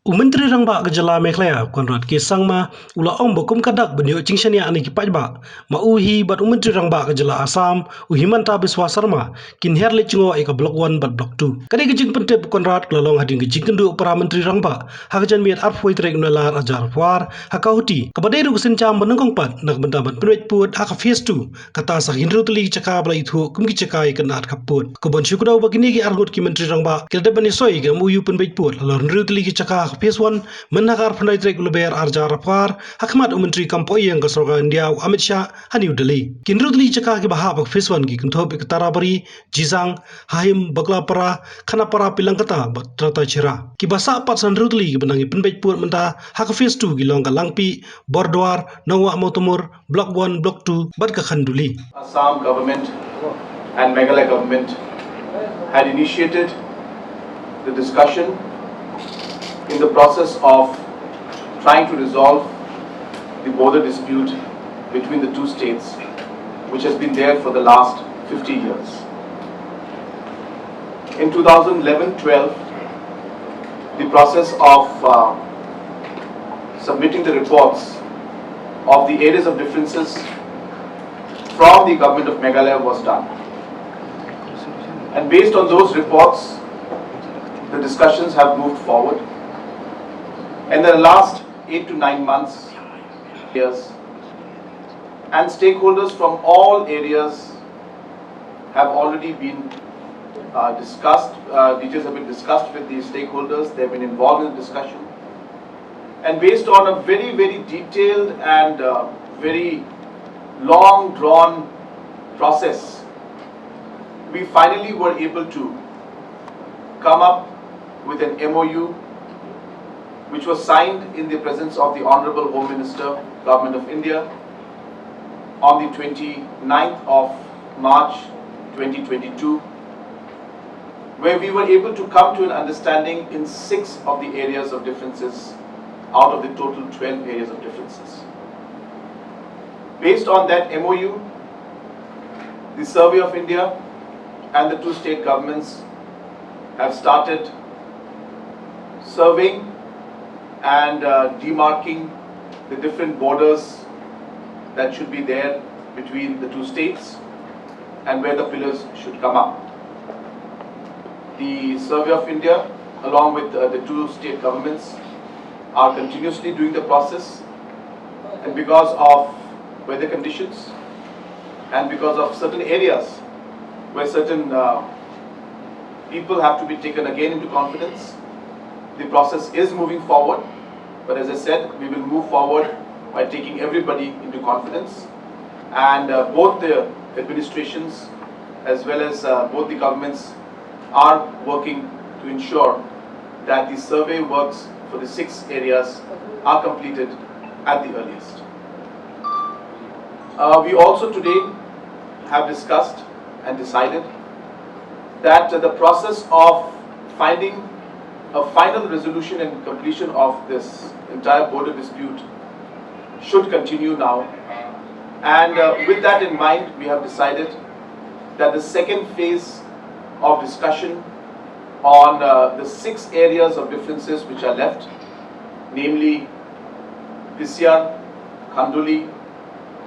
Menteri Rangba Gejala Meklaya Conrad Kisangma ula ong bokum kadak benyo cing shaniah ani ki paidbah ma uhi bat Menteri Rangba Gejala Assam Himanta Biswasarma kin herle cingo eka blok 1 bat blok 2 kadi gejing pentep Conrad klalong hading gejing kendu para Menteri Rangba hakajan miat arfoi trek nalar ajar puar hakauti kabadai ru sencam benengkong pat nak benda ban penwet put haka phase 2 kata sa hinru tuli caka bla itu kum ki caka ikan at kaput kebon syukudau bagini ki argut ki Menteri Rangba kilde bani soi ga muyu penwet put lalor hinru tuli ki caka phase 1 menakar pandai trek leber arjar rapar hakmat Menteri Kampoi yang kesorga India Amit Shah hani udali kinru tuli caka ki bahab phase 1 ki kentob ketara bari jizang hahim bagla para khana para pilang kata batrata chira ki basa pat san rutli ki benangi penbej pur menta hak phase 2 ki longga langpi bordwar nangwa motomur block 1 block 2 bad ka khanduli. Assam government and Meghalaya government had initiated the discussion in the process of trying to resolve the border dispute between the two states, which has been there for the last 50 years. In 2011-12, the process of submitting the reports of the areas of differences from the government of Meghalaya was done. And based on those reports, the discussions have moved forward. And in the last 8 to 9 months, years, and stakeholders from all areas have already been discussed, details have been discussed with the stakeholders, they have been involved in the discussion. And based on a very, very detailed and very long drawn process, we finally were able to come up with an MOU which was signed in the presence of the Honorable Home Minister, Government of India, on the 29th of March 2022, where we were able to come to an understanding in 6 of the areas of differences out of the total 12 areas of differences. Based on that MOU, the Survey of India and the 2 state governments have started surveying and demarking the different borders that should be there between the 2 states and where the pillars should come up. The Survey of India, along with the 2 state governments, are continuously doing the process, and because of weather conditions and because of certain areas where certain people have to be taken again into confidence, the process is moving forward. But as I said, we will move forward by taking everybody into confidence, and both the administrations as well as both the governments are working to ensure that the survey works for the 6 areas are completed at the earliest. We also today have discussed and decided that the process of finding a final resolution and completion of this entire border dispute should continue now. And with that in mind, we have decided that the second phase of discussion on the 6 areas of differences which are left, namely Hiar, Khanduli,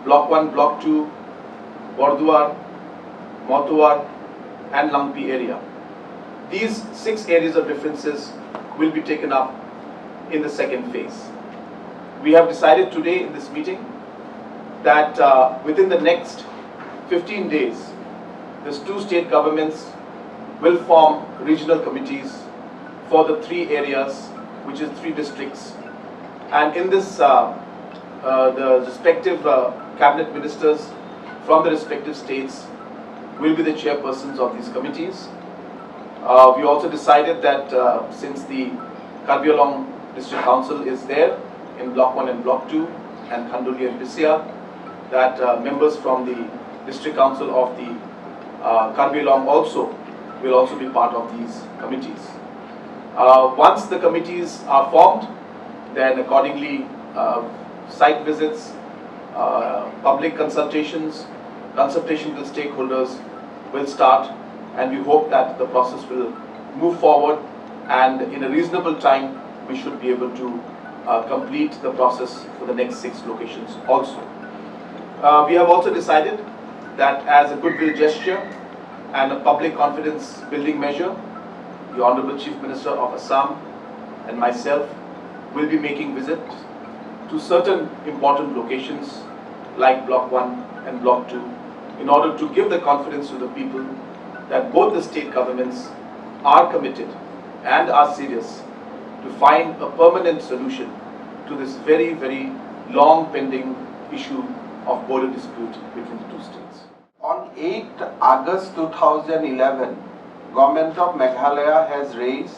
Block 1, Block 2, Bordwar, Motowar and Langpi area. These 6 areas of differences will be taken up in the second phase. We have decided today in this meeting that within the next 15 days, these 2 state governments will form regional committees for the 3 areas, which is 3 districts. And in this, the respective cabinet ministers from the respective states will be the chairpersons of these committees. We also decided that since the Karbi Anglong District Council is there in Block 1 and Block 2, and Khanduli and Hiar, that members from the District Council of the Karbi Anglong will also be part of these committees. Once the committees are formed, then accordingly site visits, public consultations, consultation with stakeholders will start, and we hope that the process will move forward and in a reasonable time we should be able to complete the process for the next 6 locations also. We have also decided that as a goodwill gesture and a public confidence building measure, the Honorable Chief Minister of Assam and myself will be making visits to certain important locations like Block 1 and Block 2 in order to give the confidence to the people that both the state governments are committed and are serious to find a permanent solution to this very, very long pending issue of border dispute between the two states. On 8 August 2011, Government of Meghalaya has raised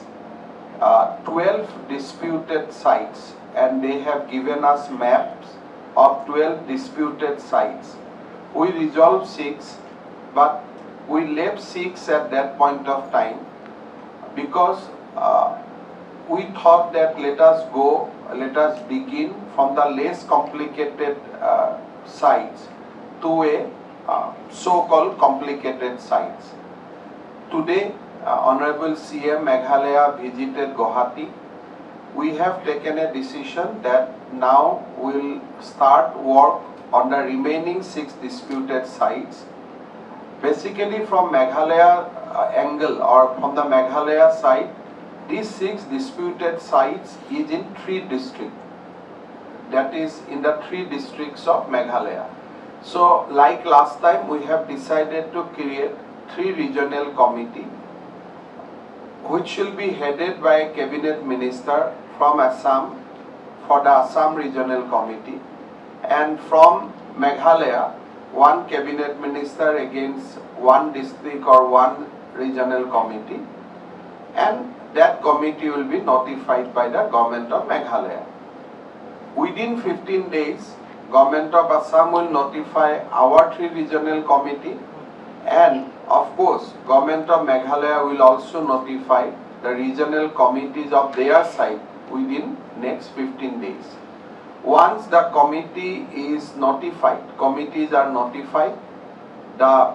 12 disputed sites, and they have given us maps of 12 disputed sites. We resolved 6, but we left 6 at that point of time because we thought that let us begin from the less complicated sites to a so-called complicated sites. Today, Honorable CM Meghalaya visited Guwahati. We have taken a decision that now we'll start work on the remaining 6 disputed sites. Basically from Meghalaya angle or from the Meghalaya side, these 6 disputed sites is in 3 districts. That is in the 3 districts of Meghalaya. So like last time, we have decided to create 3 regional committee which will be headed by a cabinet minister from Assam for the Assam Regional Committee, and from Meghalaya 1 cabinet minister against 1 district or 1 regional committee, and that committee will be notified by the Government of Meghalaya. Within 15 days, Government of Assam will notify our 3 regional committee, and of course Government of Meghalaya will also notify the regional committees of their side within next 15 days. Once the committee is notified, committees are notified, the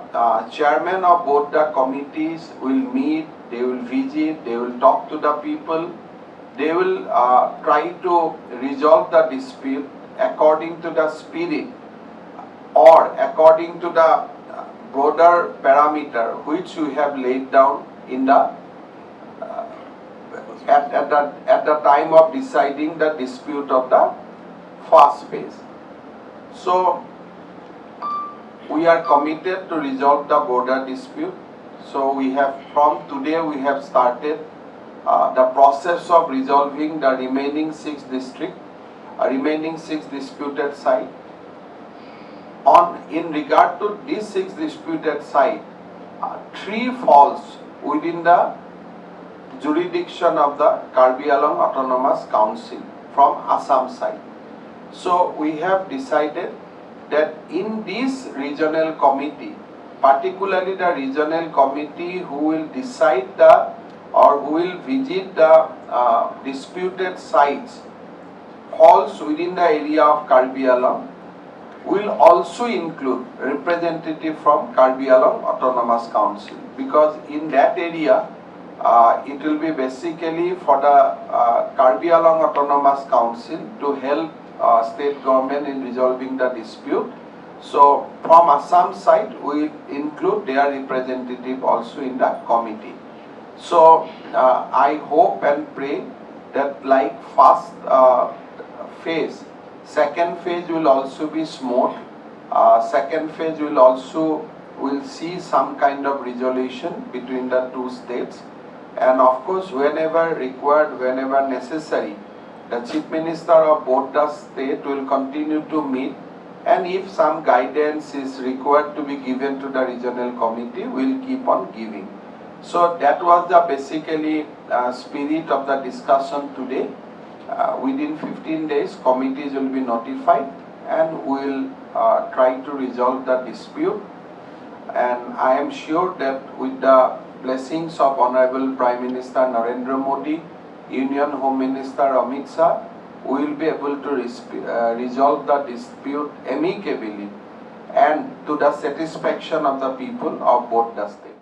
chairman of both the committees will meet, they will visit, they will talk to the people, they will try to resolve the dispute according to the spirit or according to the broader parameter which we have laid down in the at the time of deciding the dispute of the first phase. So we are committed to resolve the border dispute. So we have, from today we have started the process of resolving the remaining 6 disputed sites. In regard to these 6 disputed sites, 3 falls within the jurisdiction of the Karbi Anglong Autonomous Council from Assam side. So we have decided that in this regional committee, particularly the regional committee who will decide the or who will visit the disputed sites falls within the area of Karbi Anglong, will also include representative from Karbi Anglong Autonomous Council, because in that area it will be basically for the Karbi Anglong Autonomous Council to help state government in resolving the dispute. So from Assam side, we include their representative also in the committee. So I hope and pray that like first phase, second phase will also be smooth. Second phase will see some kind of resolution between the 2 states. And of course, whenever required, whenever necessary, the Chief Minister of both the state will continue to meet, and if some guidance is required to be given to the regional committee, we will keep on giving. So that was the basically spirit of the discussion today. Within 15 days, committees will be notified and we will try to resolve the dispute. And I am sure that with the blessings of Honorable Prime Minister Narendra Modi, Union Home Minister Amit Shah, we will be able to resolve the dispute amicably and to the satisfaction of the people of both the states.